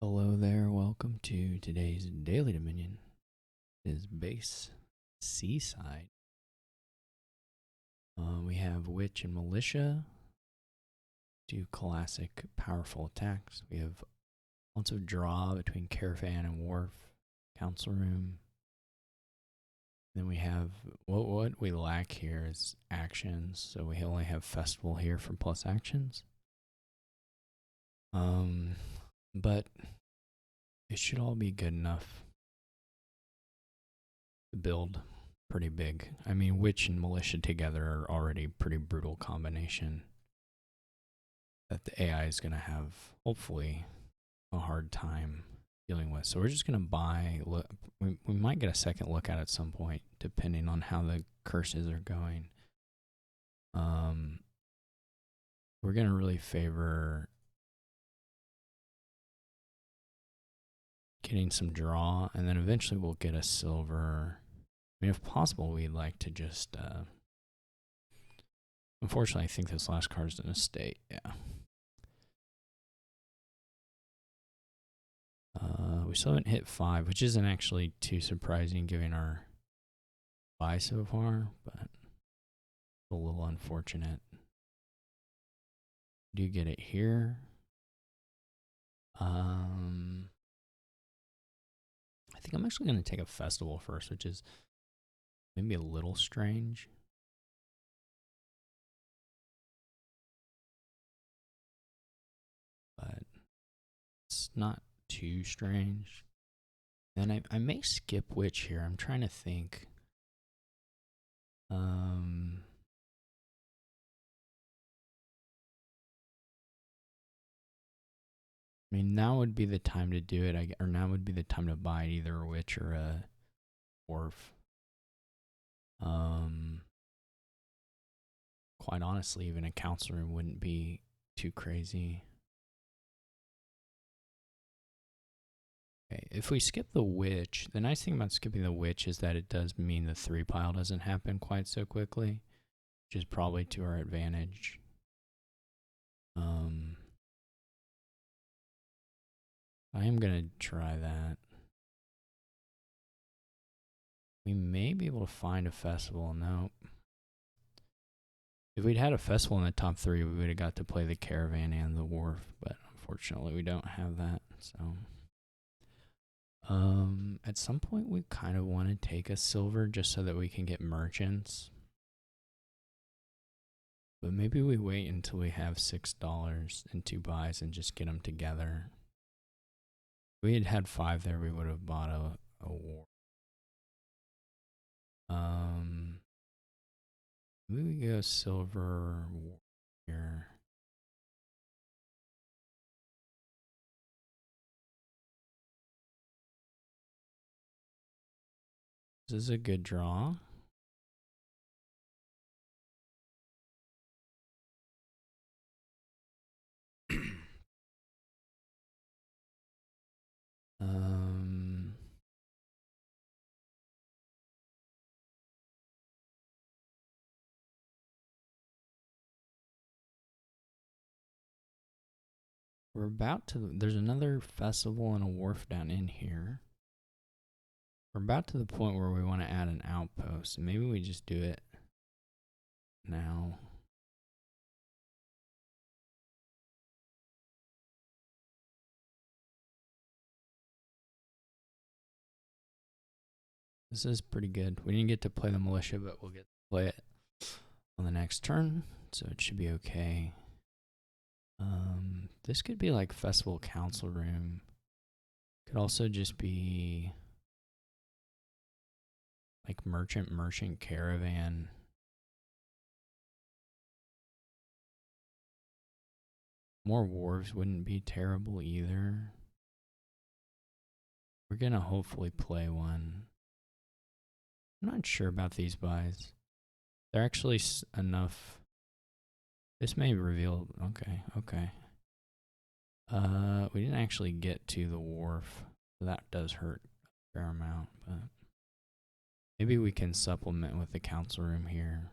Hello there, welcome to today's Daily Dominion. It is base seaside. We have Witch and Militia do classic powerful attacks. We have lots of draw between Caravan and Wharf, Council Room. Then we have what we lack here is actions, so we only have Festival here for plus actions. But it should all be good enough to build pretty big. I mean, Witch and Militia together are already pretty brutal combination that the AI is going to have, hopefully, a hard time dealing with. So we're just going to buy. We might get a second look at some point, depending on how the curses are going. We're going to really favor getting some draw, and then eventually we'll get a silver. I mean, if possible, we'd like to just... Unfortunately, I think this last card's in a state, yeah. We still haven't hit 5, which isn't actually too surprising given our buy so far, but a little unfortunate. Do you get it here? I think I'm actually going to take a festival first, which is maybe a little strange. But it's not too strange. Then I may skip Witch here. I'm trying to think. I mean, now would be the time to do it, or now would be the time to buy either a Witch or a Wharf. Quite honestly, even a Council Room wouldn't be too crazy. Okay, if we skip the Witch, the nice thing about skipping the Witch is that it does mean the 3 pile doesn't happen quite so quickly, which is probably to our advantage. I am going to try that. We may be able to find a festival. Nope. If we'd had a festival in the top 3, we would have got to play the Caravan and the Wharf, but unfortunately we don't have that. So, at some point we kind of want to take a silver just so that we can get merchants. But maybe we wait until we have $6 and 2 buys and just get them together. If we had had 5 there, we would have bought a Wharf. Maybe we go silver here. This is a good draw. We're about to, there's another festival and a wharf down in here. We're about to the point where we want to add an outpost. Maybe we just do it now. This is pretty good. We didn't get to play the militia, but we'll get to play it on the next turn, so it should be okay. This could be like Festival Council Room. Could also just be like Merchant Caravan. More wharves wouldn't be terrible either. We're gonna hopefully play one. I'm not sure about these buys. They're actually enough. This may reveal. Okay. We didn't actually get to the wharf. That does hurt a fair amount, but maybe we can supplement with the council room here.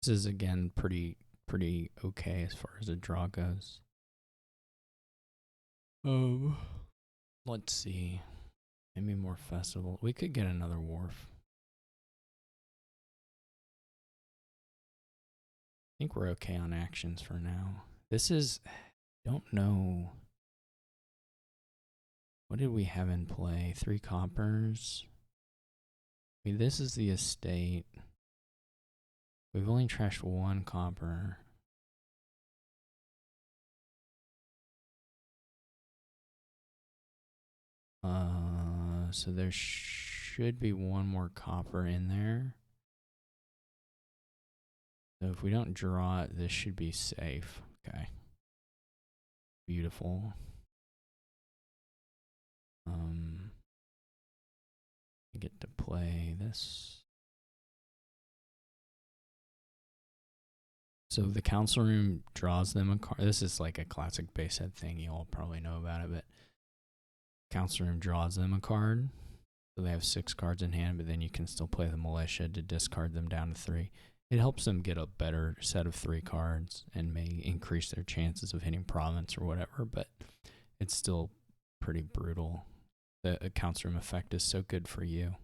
This is again pretty okay as far as a draw goes. Let's see. Maybe more festival. We could get another wharf. I think we're okay on actions for now. This is, don't know. What did we have in play? 3 coppers. I mean, this is the estate. We've only trashed 1 copper. So there should be 1 more copper in there. So if we don't draw it, this should be safe. Okay. Beautiful. I get to play this. So the council room draws them a card. This is like a classic base head thing. You all probably know about it, but council room draws them a card. So they have 6 cards in hand, but then you can still play the militia to discard them down to 3. It helps them get a better set of 3 cards and may increase their chances of hitting province or whatever, but it's still pretty brutal. The council room effect is so good for you.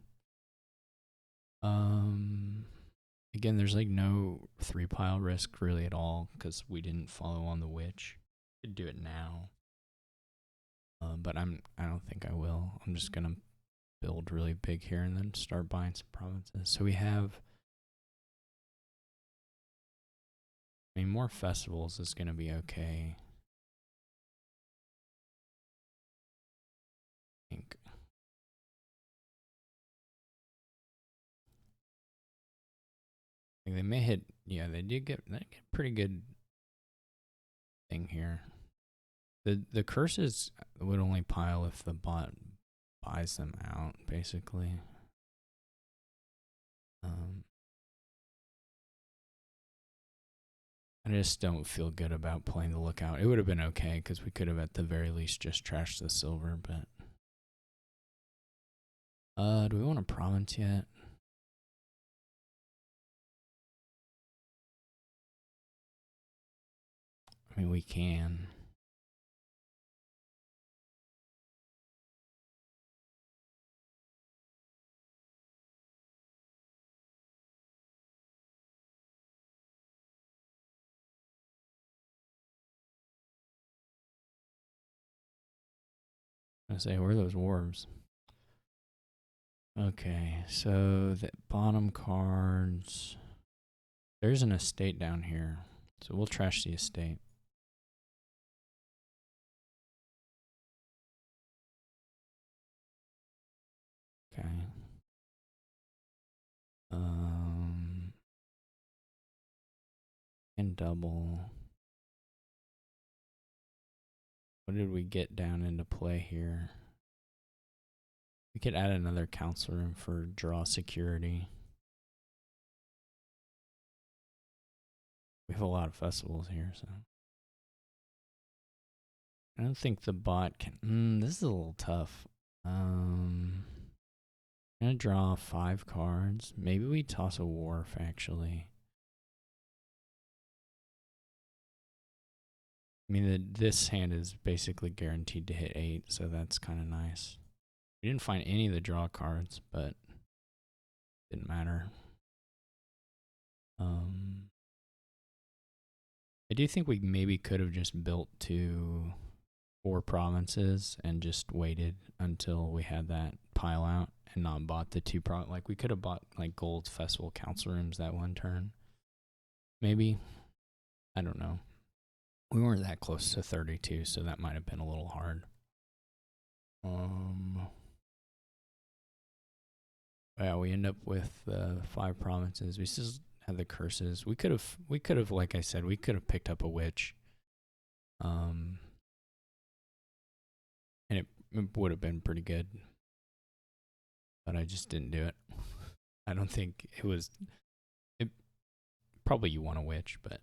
Again, there's like no 3-pile risk really at all because we didn't follow on the witch. Could do it now, but I don't think I will. I'm just gonna build really big here and then start buying some provinces. So we have, I mean, more festivals is gonna be okay. I think. They may hit, yeah, they get pretty good thing here. The curses would only pile if the bot buys them out, basically. I just don't feel good about playing the lookout. It would have been okay because we could have at the very least just trashed the silver, but do we want a province yet? I mean, we can. I say, where are those wharves? Okay, so the bottom cards. There's an estate down here, so we'll trash the estate. Okay. And double. What did we get down into play here? We could add another council room for draw security. We have a lot of festivals here, so. I don't think the bot can. This is a little tough. I'm gonna draw 5 cards. Maybe we toss a wharf, actually. I mean, this hand is basically guaranteed to hit 8, so that's kind of nice. We didn't find any of the draw cards, but didn't matter. I do think we maybe could have just built 4 provinces and just waited until we had that pile out and not bought the 2 like we could have bought like gold festival council rooms that one turn. Maybe. I don't know. We weren't that close to 32, so that might have been a little hard. Yeah, we end up with 5 provinces. We still have the curses. We could have, like I said, we could have picked up a witch. And it would have been pretty good. But I just didn't do it. I don't think it was, probably you want a witch, but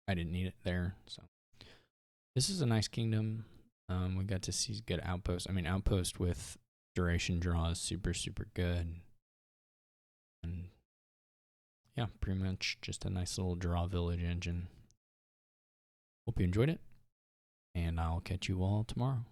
I didn't need it there, so. This is a nice kingdom. We got to see good outposts. I mean, outpost with duration draw is super, super good. And yeah, pretty much just a nice little draw village engine. Hope you enjoyed it, and I'll catch you all tomorrow.